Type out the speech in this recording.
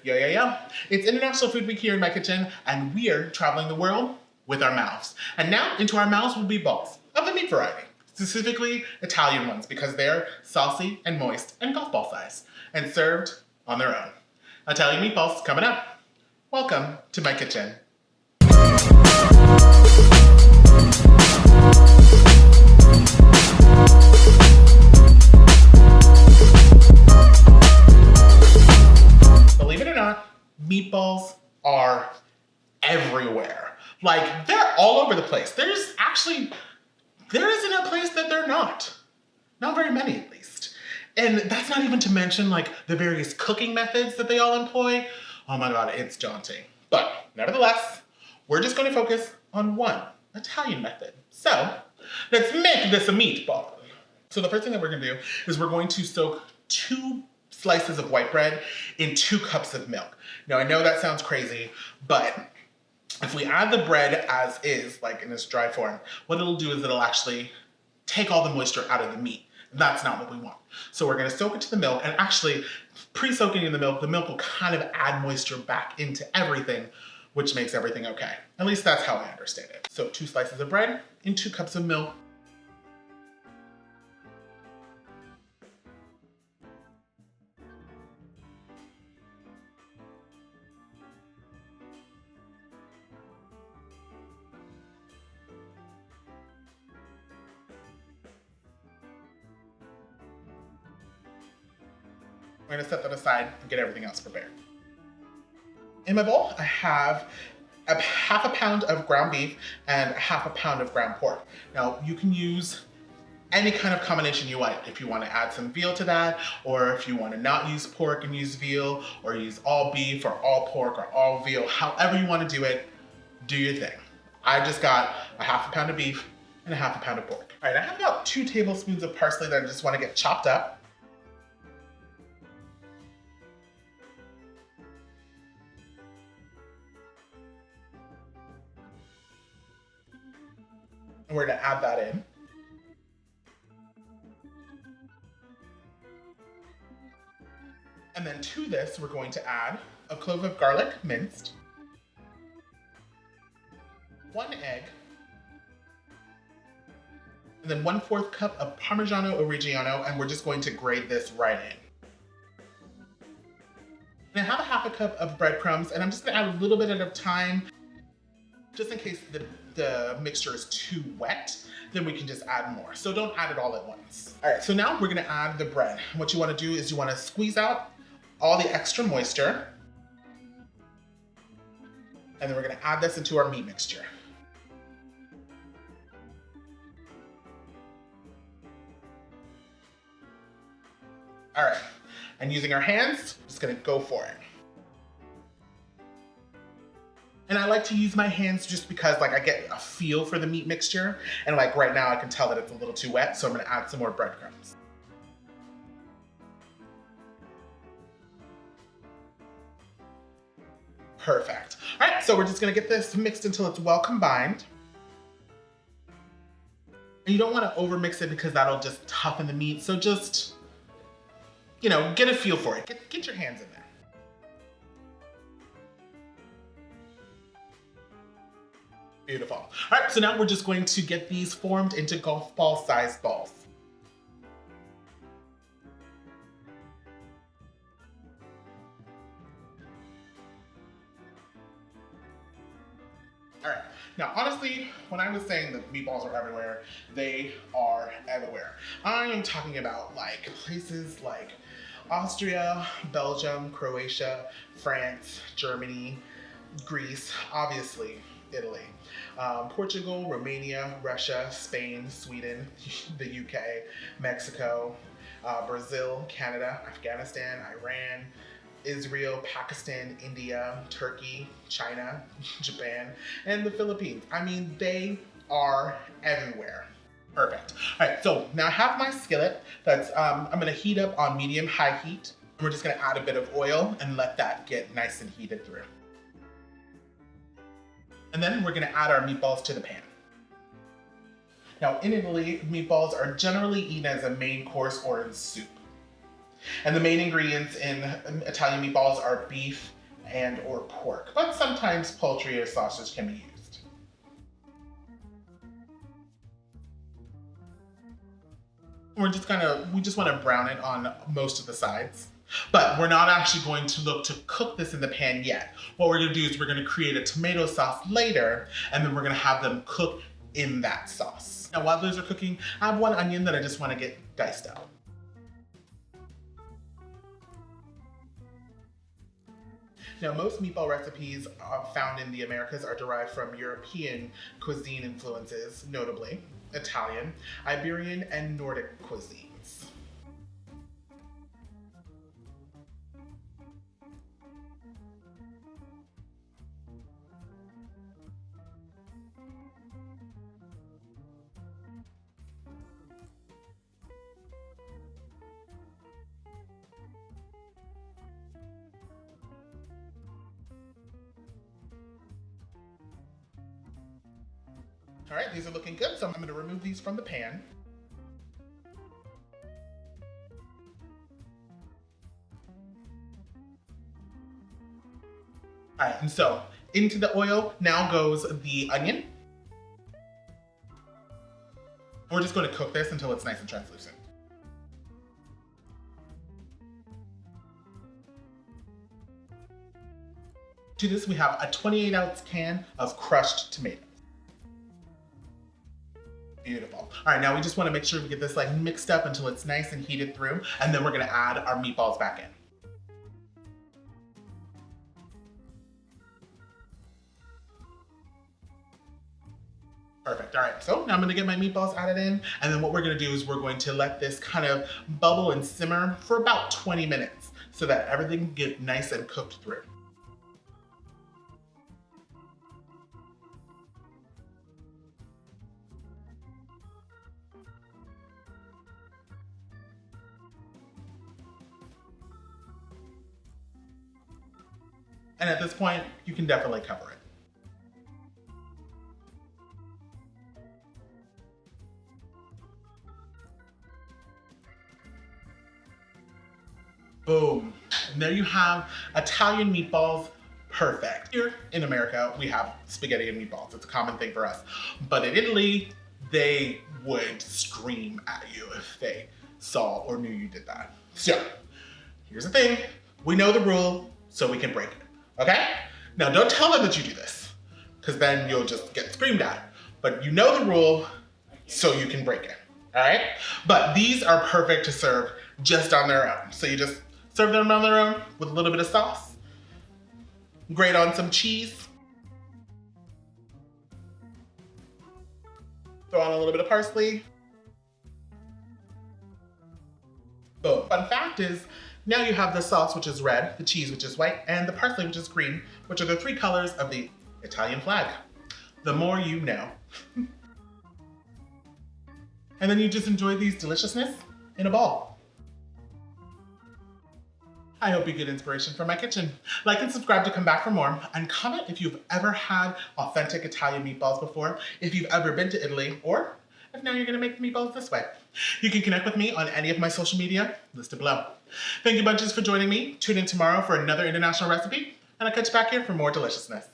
Yo. It's International Food Week here in my kitchen, and we're traveling the world with our mouths. And now into our mouths will be balls of the meat variety, specifically Italian ones, because they're saucy and moist and golf ball size, and served on their own. Italian meatballs coming up. Welcome to my kitchen. Believe it or not, meatballs are everywhere. Like, they're all over the place. There isn't a place that they're not. Not very many, at least. And that's not even to mention, like, the various cooking methods that they all employ. Oh my God, it's daunting. But nevertheless, we're just going to focus on one Italian method. So, let's make this a meatball. So the first thing that we're going to do is we're going to soak 2 slices of white bread in 2 cups of milk. Now, I know that sounds crazy, but if we add the bread as is, like in this dry form, what it'll do is it'll actually take all the moisture out of the meat. That's not what we want. So we're going to soak it to the milk, and actually pre-soaking in the milk will kind of add moisture back into everything, which makes everything okay. At least that's how I understand it. So 2 slices of bread in 2 cups of milk. I'm going to set that aside and get everything else prepared. In my bowl, I have half a pound of ground beef and half a pound of ground pork. Now, you can use any kind of combination you like. If you want to add some veal to that, or if you want to not use pork and use veal, or use all beef or all pork or all veal, however you want to do it, do your thing. I just got a half a pound of beef and a half a pound of pork. All right, I have about 2 tablespoons of parsley that I just want to get chopped up. And we're gonna add that in. And then to this, we're going to add a clove of garlic minced, 1 egg, and then 1/4 cup of Parmigiano Reggiano, and we're just going to grate this right in. And I have a half a cup of breadcrumbs, and I'm just gonna add a little bit at a time, just in case the mixture is too wet, then we can just add more. So don't add it all at once. All right, so now we're gonna add the bread. What you wanna do is you wanna squeeze out all the extra moisture, and then we're gonna add this into our meat mixture. All right, and using our hands, just gonna go for it. And I like to use my hands just because, like, I get a feel for the meat mixture, and like right now I can tell that it's a little too wet, so I'm gonna add some more breadcrumbs. Perfect. All right, so we're just gonna get this mixed until it's well combined. And you don't wanna over-mix it because that'll just toughen the meat, so just, you know, get a feel for it. Get your hands in there. Beautiful. All right, so now we're just going to get these formed into golf ball sized balls. All right, now honestly, when I was saying that meatballs are everywhere, they are everywhere. I am talking about like places like Austria, Belgium, Croatia, France, Germany, Greece, obviously Italy, Portugal, Romania, Russia, Spain, Sweden, the UK, Mexico, Brazil, Canada, Afghanistan, Iran, Israel, Pakistan, India, Turkey, China, Japan, and the Philippines. I mean, they are everywhere. Perfect. All right, so now I have my skillet that's, I'm gonna heat up on medium-high heat. We're just gonna add a bit of oil and let that get nice and heated through. And then we're gonna add our meatballs to the pan. Now in Italy, meatballs are generally eaten as a main course or in soup. And the main ingredients in Italian meatballs are beef and or pork, but sometimes poultry or sausage can be used. We just want to brown it on most of the sides. But we're not actually going to look to cook this in the pan yet. What we're going to do is we're going to create a tomato sauce later, and then we're going to have them cook in that sauce. Now while those are cooking, I have one onion that I just want to get diced out. Now, most meatball recipes found in the Americas are derived from European cuisine influences, notably Italian, Iberian, and Nordic cuisines. All right, these are looking good, so I'm going to remove these from the pan. All right, and so into the oil now goes the onion. We're just going to cook this until it's nice and translucent. To this, we have a 28-ounce can of crushed tomatoes. Beautiful. All right, now we just want to make sure we get this like mixed up until it's nice and heated through, and then we're going to add our meatballs back in. Perfect. All right, so now I'm going to get my meatballs added in, and then what we're going to do is we're going to let this kind of bubble and simmer for about 20 minutes so that everything gets nice and cooked through. And at this point, you can definitely cover it. Boom. And there you have Italian meatballs. Perfect. Here in America, we have spaghetti and meatballs. It's a common thing for us. But in Italy, they would scream at you if they saw or knew you did that. So, here's the thing. We know the rule, so we can break it. Okay? Now don't tell them that you do this, because then you'll just get screamed at. But you know the rule, so you can break it. All right? But these are perfect to serve just on their own. So you just serve them on their own with a little bit of sauce. Grate on some cheese. Throw on a little bit of parsley. Boom. Fun fact is, now you have the sauce, which is red, the cheese, which is white, and the parsley, which is green, which are the three colors of the Italian flag. The more you know. And then you just enjoy these deliciousness in a ball. I hope you get inspiration from my kitchen. Like and subscribe to come back for more, and comment if you've ever had authentic Italian meatballs before, if you've ever been to Italy, or if now you're gonna make the meatballs this way. You can connect with me on any of my social media listed below. Thank you bunches for joining me. Tune in tomorrow for another international recipe, and I'll catch you back here for more deliciousness.